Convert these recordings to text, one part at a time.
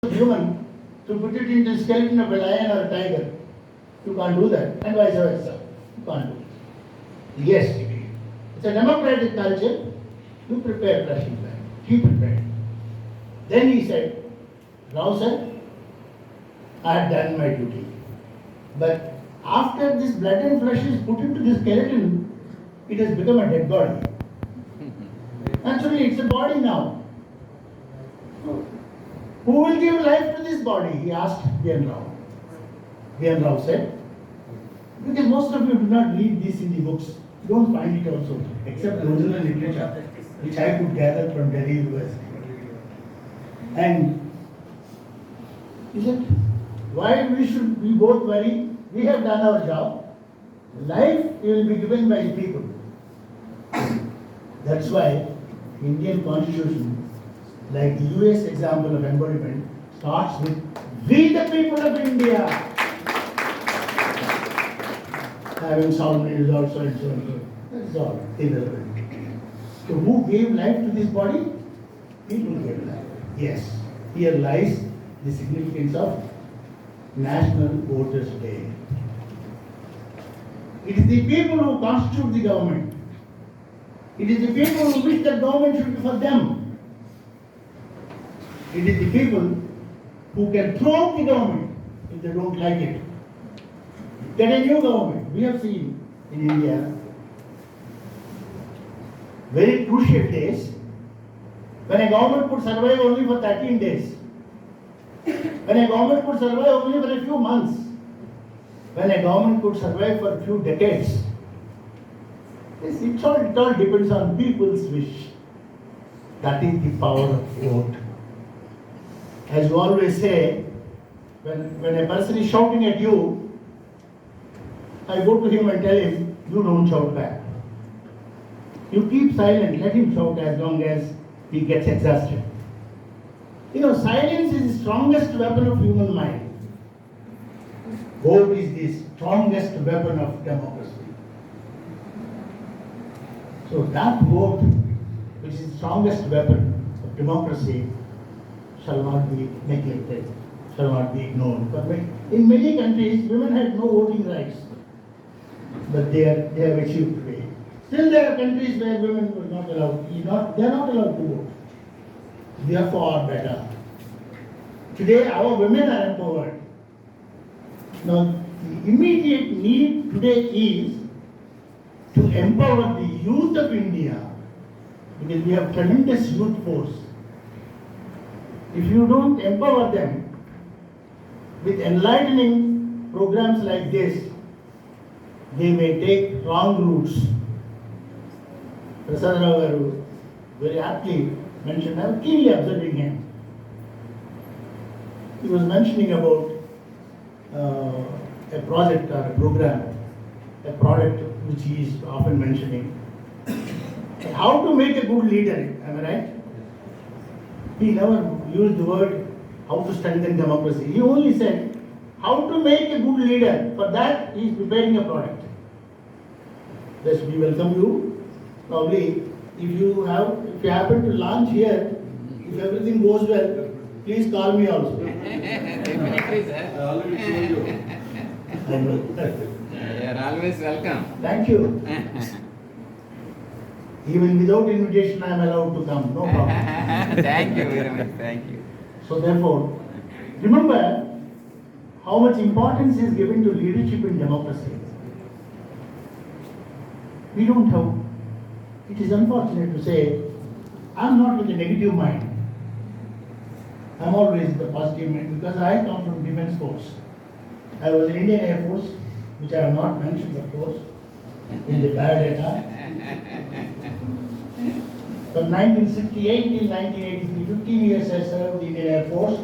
human to put it into the skeleton of a lion or a tiger. You can't do that, and vice versa. You can't do it. Yes, it's a democratic culture. You prepare Russian plan. He prepared. Then he said, Rao sir, I have done my duty. But after this blood and flesh is put into the skeleton, it has become a dead body. Actually, it's a body now. Who will give life to this body? He asked B.N. Rao. B.N. Rao said, because most of you do not read this in the books, you don't find it also, except the original literature, which I could gather from Delhi University. And he said, why we should we both worry? We have done our job. Life will be given by the people. That's why Indian Constitution, like the US example of embodiment, starts with we the people of India. Having sound is also and so on. That's all irrelevant. So who gave life to this body? People gave life. Yes, here lies the significance of National Voters' Day. It is the people who constitute the government. It is the people who wish that government should be for them. It is the people who can throw out the government if they don't like it. Get a new government. We have seen in India very crucial days when a government could survive only for 13 days. When a government could survive only for a few months. When a government could survive for a few decades. It all depends on people's wish. That is the power of vote. As you always say, when a person is shouting at you, I go to him and tell him, you don't shout back. You keep silent, let him shout as long as he gets exhausted. You know, silence is the strongest weapon of human mind. Vote is the strongest weapon of democracy. So that vote, which is the strongest weapon of democracy, shall not be neglected, shall not be ignored. But in many countries, women had no voting rights, but they have achieved today. Still, there are countries where women were not allowed. They are not allowed to vote. Therefore, better. Today, our women are empowered. Now, the immediate need today is to empower the youth of India, because we have tremendous youth force. If you don't empower them with enlightening programs like this, they may take wrong routes. Prasad Rao Garu very aptly mentioned, I was keenly observing him. He was mentioning about a project or a program, a product which he is often mentioning. How to make a good leader, am I right? He never used the word how to strengthen democracy. He only said how to make a good leader. For that, he is preparing a product. Yes, we welcome you. Probably, if you happen to launch here, if everything goes well, please call me also. Definitely, sir. I already told you. I know. You are always welcome. Thank you. Even without invitation, I am allowed to come. No problem. Thank you very much. Thank you. So therefore, remember how much importance is given to leadership in democracy. We don't have. It is unfortunate to say, I am not with a negative mind. I am always the positive mind because I come from Defence Force. I was in Indian Air Force, which I have not mentioned, of course, in the biodata. From 1968 till 1983, 15 years I served in the Indian Air Force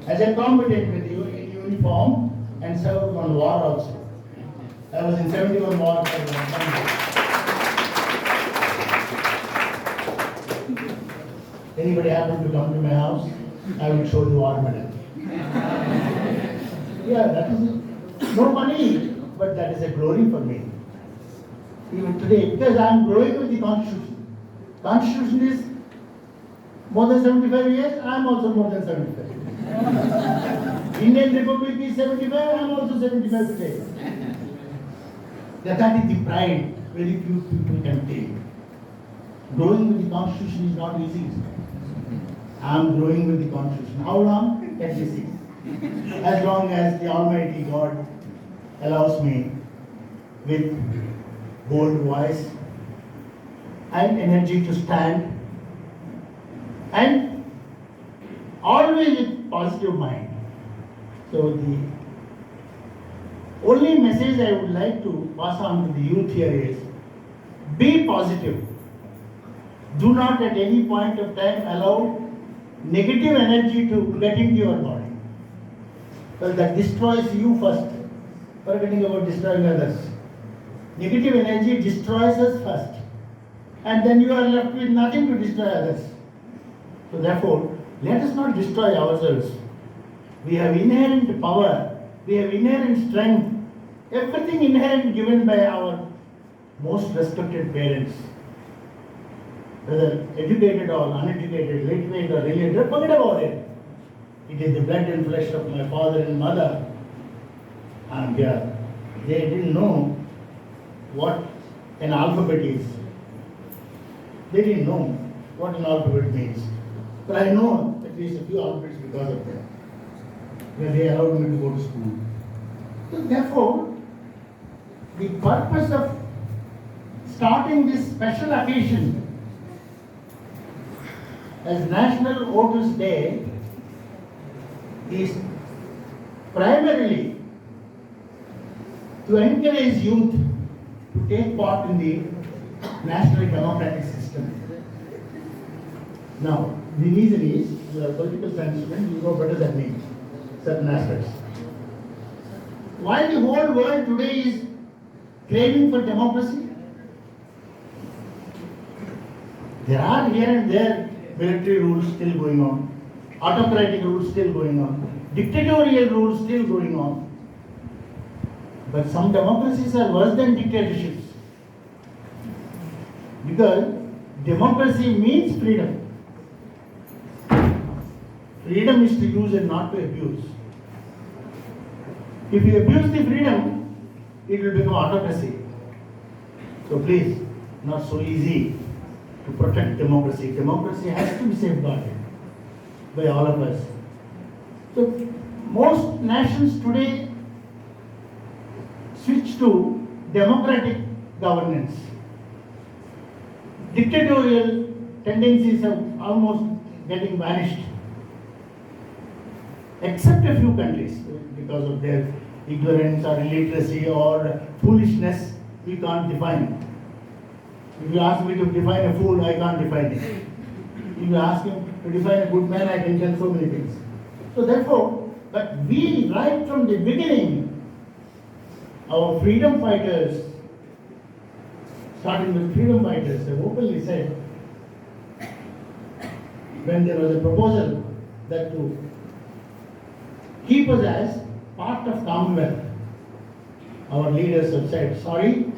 as a combatant with you in uniform and served on war also. I was in 71 wars. Anybody happen to come to my house, I will show the war medal. Yeah, that is no money, but that is a glory for me. Even today, because I am growing with the Constitution. Constitution is more than 75 years, I am also more than 75. Indian Republic is 75, I am also 75 today. That is the pride very few people can take. Growing with the Constitution is not easy. I am growing with the Constitution. How long? 36. As long as the Almighty God allows me with bold voice and energy to stand and always with positive mind. So the only message I would like to pass on to the youth here is be positive. Do not at any point of time allow negative energy to get into your body. Because that destroys you first. Forgetting about destroying others. Negative energy destroys us first. And then you are left with nothing to destroy others. So therefore, let us not destroy ourselves. We have inherent power. We have inherent strength. Everything inherent given by our most respected parents. Whether educated or uneducated, literate or illiterate, forget about it. It is the blood and flesh of my father and mother. And they didn't know what an alphabet is. They didn't know what an alphabet means. But I know at least a few alphabets because of them. Where they allowed me to go to school. So therefore, the purpose of starting this special occasion as National Voters Day is primarily to encourage youth to take part in the national democratic system. Now, the reason is, you are a political science student, you know better than me, certain aspects. Why the whole world today is craving for democracy? There are here and there military rules still going on, autocratic rules still going on, dictatorial rules still going on. But some democracies are worse than dictatorships. Because democracy means freedom. Freedom is to use and not to abuse. If you abuse the freedom, it will become autocracy. So please, not so easy to protect democracy. Democracy has to be safeguarded by all of us. So most nations today switch to democratic governance. Dictatorial tendencies are almost getting vanished. Except a few countries, because of their ignorance or illiteracy or foolishness, we can't define. If you ask me to define a fool, I can't define it. If you ask him to define a good man, I can tell so many things. So therefore, but we, right from the beginning, our freedom fighters, starting with freedom fighters, they openly said, when there was a proposal that to keep us as part of Commonwealth, our leaders have said, sorry,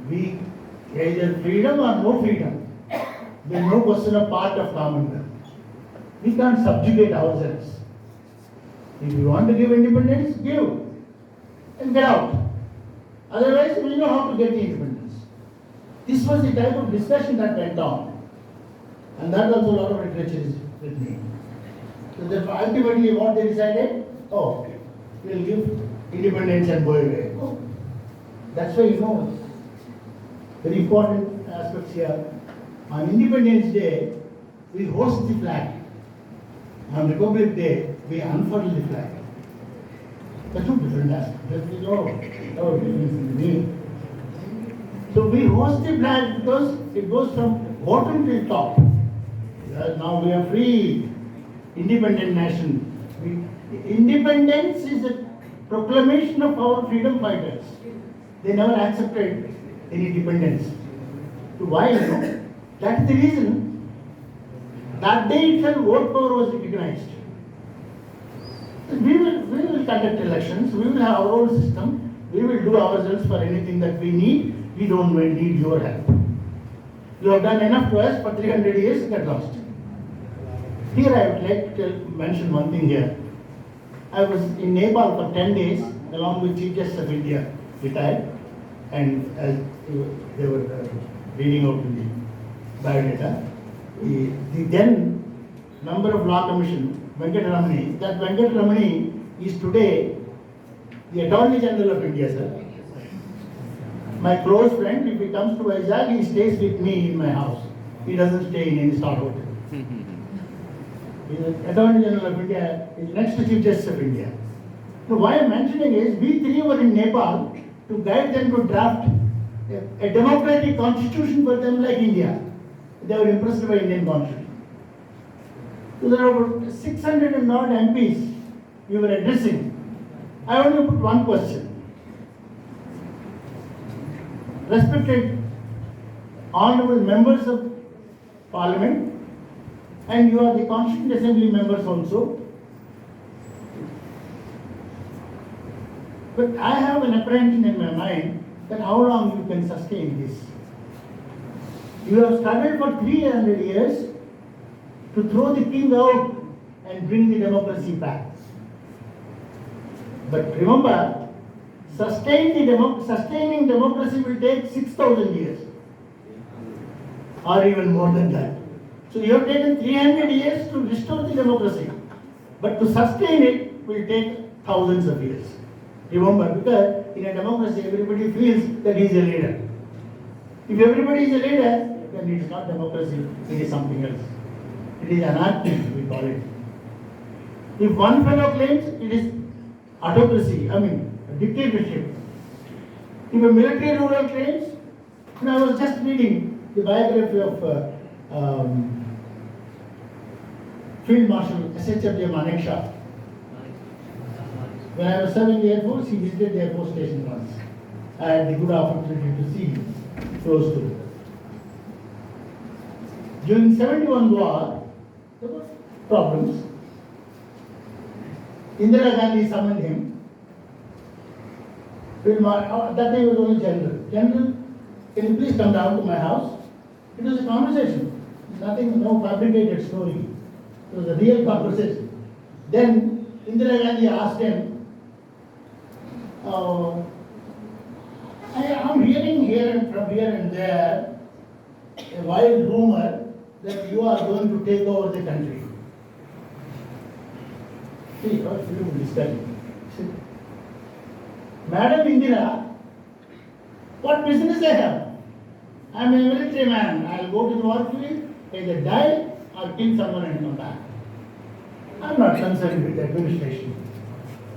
we either freedom or no freedom. There is no question of part of Commonwealth. We can't subjugate ourselves. If you want to give independence, give and get out. Otherwise, we know how to get the independence. This was the type of discussion that went on. And that also a lot of literature is with me. So therefore, ultimately what they decided, oh, we'll give independence and go away. Oh, that's why you know, very important aspects here. On Independence Day, we host the flag. On Republic Day, we unfurl the flag. That's two different aspects. There is no difference in the meaning. So we host the flag because it goes from bottom till top. Now we are free, independent nation. Independence is a proclamation of our freedom fighters. They never accepted any dependence. So why? You know? That is the reason. That day itself, vote power was recognized. We will conduct elections. We will have our own system. We will do ourselves for anything that we need. We don't need your help. You have done enough to us for 300 years. Get lost. Here I would like to mention one thing here. I was in Nepal for 10 days along with Chief Justice of India, retired, and as they were reading out the biodata, the then member of Law Commission, Venkataramani, that Venkataramani is today the Attorney General of India, sir. My close friend, if he comes to Vizag, he stays with me in my house. He doesn't stay in any star hotel. The Attorney General of India is next to Chief Justice of India. So why I'm mentioning is, we three were in Nepal to guide them to draft a democratic constitution for them like India. They were impressed by Indian constitution. So there are about 600 and odd MPs we were addressing. I want to put one question. Respected honorable members of Parliament, and you are the Constituent Assembly members also. But I have an apprehension in my mind that how long you can sustain this. You have struggled for 300 years to throw the king out and bring the democracy back. But remember, sustaining democracy will take 6,000 years or even more than that. So you have taken 300 years to restore the democracy, but to sustain it will take thousands of years. Remember, because in a democracy everybody feels that he is a leader. If everybody is a leader, then it is not democracy, it is something else. It is anarchy, we call it. If one fellow claims, it is autocracy, dictatorship. If a military ruler claims, and I was just reading the biography of Field Marshal S.H.F.J. Manekshaw. When I was serving the Air Force, he visited the Air Force Station once. I had the good opportunity to see close to it. During 71 war, there were problems. Indira Gandhi summoned him. That time he was only general. General, can you please come down to my house? It was a conversation. Nothing, no fabricated story. It was a real conversation. Then Indira Gandhi asked him, I'm hearing here and from here and there a wild rumor that you are going to take over the country. See, what film discussion. Madam Indira, what business I have? I am a military man. I will go to the warfield, either die or kill someone and come back. I am not concerned with administration.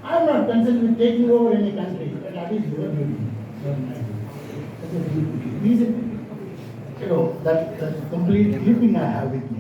I am not concerned with taking over any country. That is your duty. That's a complete clipping I have with me.